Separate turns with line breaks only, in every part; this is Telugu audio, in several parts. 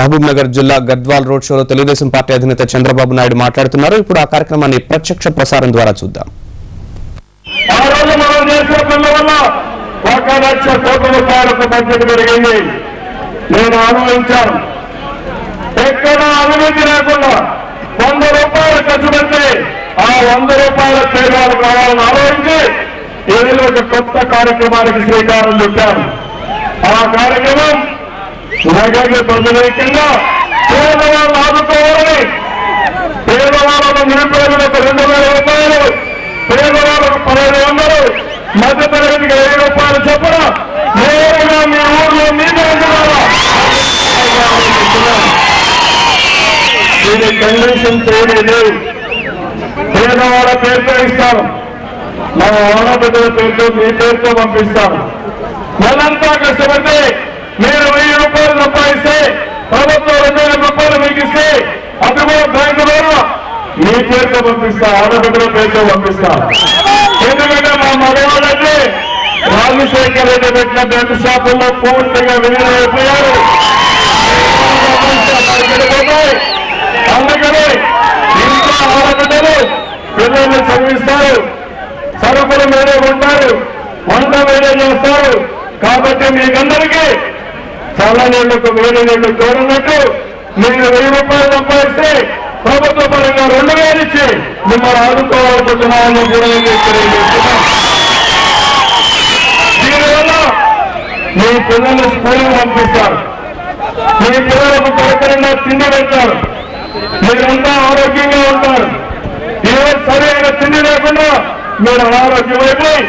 మహబూబ్ నగర్ జిల్లా గద్వాల్ రోడ్ షోలో తెలుగుదేశం పార్టీ అధినేత చంద్రబాబు నాయుడు మాట్లాడుతున్నారు. ఇప్పుడు ఆ కార్యక్రమాన్ని ప్రత్యక్ష ప్రసారం ద్వారా చూద్దాం.
నేను ఆలోచించాను, ఎక్కడ అవినీతి లేకుండా 100 రూపాయలు ఖర్చు పెడితే ఆ 100 రూపాయల పేదలు కావాలని ఆలోచించి ఏదో ఒక కొత్త కార్యక్రమానికి శ్రీకారం చుట్టాను. ఆ కార్యక్రమం నగదు ప్రజలైక్యంగా పేదవాళ్ళు ఆదుకోవాలని, పేదవాళ్ళకు నిరుపేదలకు 2000 రూపాయలు, పేదవాళ్ళకు 1500, మధ్య తరగతికి 1000 రూపాయలు చొప్పున నేరుగా మీ ఊర్లో మీ దీని కండిషన్స్ ఏమీ లేవు. పేదవాళ్ళ పేరుతో ఇస్తాను, మా ఆడబిడ్డల పేరుతో మీ పేరుతో పంపిస్తాను. నెలంతా కష్టపడితే మీరు 1000 రూపాయలు సంపాదిస్తే ప్రభుత్వం 2000 రూపాయలు మీకు ఇస్తే అది కూడా బ్యాంకు ద్వారా మీ పేరుతో పంపిస్తా, ఆడబిడ్డల పేరుతో పంపిస్తా. ఎందుకంటే మా మగవాళ్ళంటే రాజశేఖర్ రెడ్డి పెట్టిన బెల్ట్ షాపుల్లో పూర్తిగా విలీనమైపోయారు. అందుకని ఇంట్లో ఆడబిడ్డలు పిల్లల్ని చదివిస్తారు, సరుకులు మీరే ఉంటారు, వంట మీరే చేస్తారు. కాబట్టి మీకందరికీ చల్లనీళ్లకు వేడి నీళ్లు తోడున్నట్టు మీరు 1000 రూపాయలు సంపాదిస్తే ప్రభుత్వ పరంగా 2000 ఇచ్చి మిమ్మల్ని ఆదుకోవాలనుకుంటున్నామని కూడా తెలియజేస్తున్నాం. దీనివల్ల మీ పిల్లలు స్కూల్కి పంపిస్తారు, మీ పిల్లలకు కరెక్టంగా తిండి పెడతారు, మీరంతా ఆరోగ్యంగా ఉంటారు. ఈరోజు సరైన తిండి లేకుండా మీరు అనారోగ్యం అయిపోయి,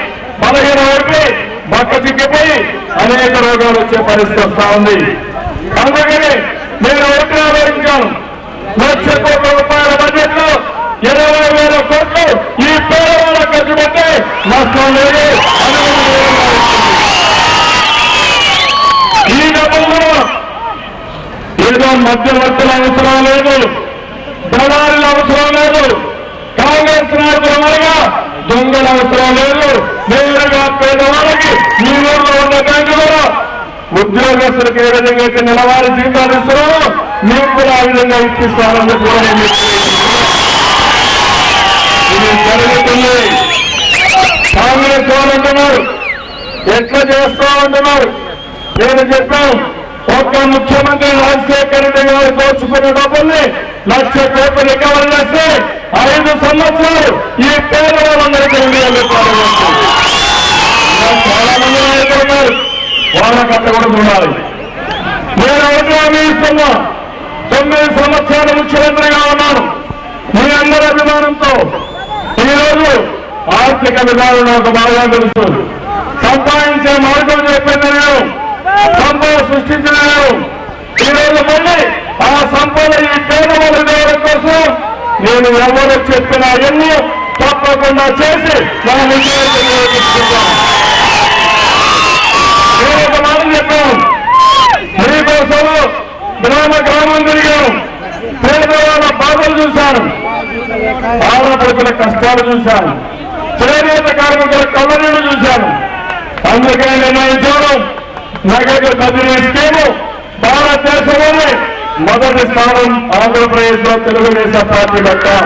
బలహీనం అయిపోయి, బక్క చిక్కిపోయి అనేక రోగాలు వచ్చే పరిస్థితి వస్తా ఉంది. అందుకని నేను ఒకటి ఆలోచించాను, 1,00,000 కోట్ల రూపాయల బడ్జెట్ లో 20,000 కోట్లు ఈ పేదవాళ్ళ ఖర్చు పెట్టి నష్టం లేదు. ఈ డబ్బుల్లో ఏదో మధ్యవర్తుల అవసరం లేదు, దళారుల అవసరం లేదు, కాంగ్రెస్ నాయకుల వల్ల దొంగల అవసరం లేదు. నేరుగా పేదవాళ్ళకి ఈ ఊళ్ళో ఉన్న బ్యాంకు ద్వారా ఉద్యోగస్తులకు ఏ విధంగా అయితే నెలవారీ జీతాలు ఇస్తున్నారో మీకు కూడా ఆ విధంగా ఇప్పిస్తారని కూడా నేను ఇది జరుగుతుంది. కాంగ్రెస్ వాళ్ళు అంటున్నారు, ఎట్లా చేస్తామంటున్నారు. నేను చెప్పాను, ఒక్క ముఖ్యమంత్రి రాజశేఖర రెడ్డి గారు దోచుకున్న డబ్బుల్ని 1,00,000 కోట్లు రికవరీ చేస్తే 5 సంవత్సరాలు ఈ పేదవాళ్ళందరికీ 2,000 రూపాయలు. చాలా మంది నాయకులు ఉన్నారు, వాళ్ళకి అట్ట కూడా చూడాలి. నేను ఒకటి హామీ ఇస్తున్నా, 9 సంవత్సరాలు ముఖ్యమంత్రిగా ఉన్నాను. మీ అందరి అభిమానంతో ఈరోజు ఆర్థిక విధానం నాకు బాగా తెలుసు. సంపాదించే మార్గం చెప్పింది నేను, సంపద సృష్టించిన నేను. ఈరోజు మళ్ళీ ఆ సంపద ఈ పేదవాళ్ళ దేవుడి కోసం నేను ఎవరు చెప్పిన ఎన్నో తప్పకుండా చేసి నా విజయాన్ని నిర్వహిస్తున్నాను. నేను ఒక మాట చెప్పాను, మీకోసం గ్రామం తిరిగాను, పేదవాళ్ళ బాధలు చూశాను, ఆడపడుతుల కష్టాలు చూశాను, చేనేత కార్మికుల కళ్ళనీళ్లు చూశాను. అందుకని నిర్ణయించాను, నగదు బదిలీ స్కీము భారతదేశంలోనే మొదటి స్థానం ఆంధ్రప్రదేశ్ లో తెలుగుదేశం పార్టీ పెట్టాం.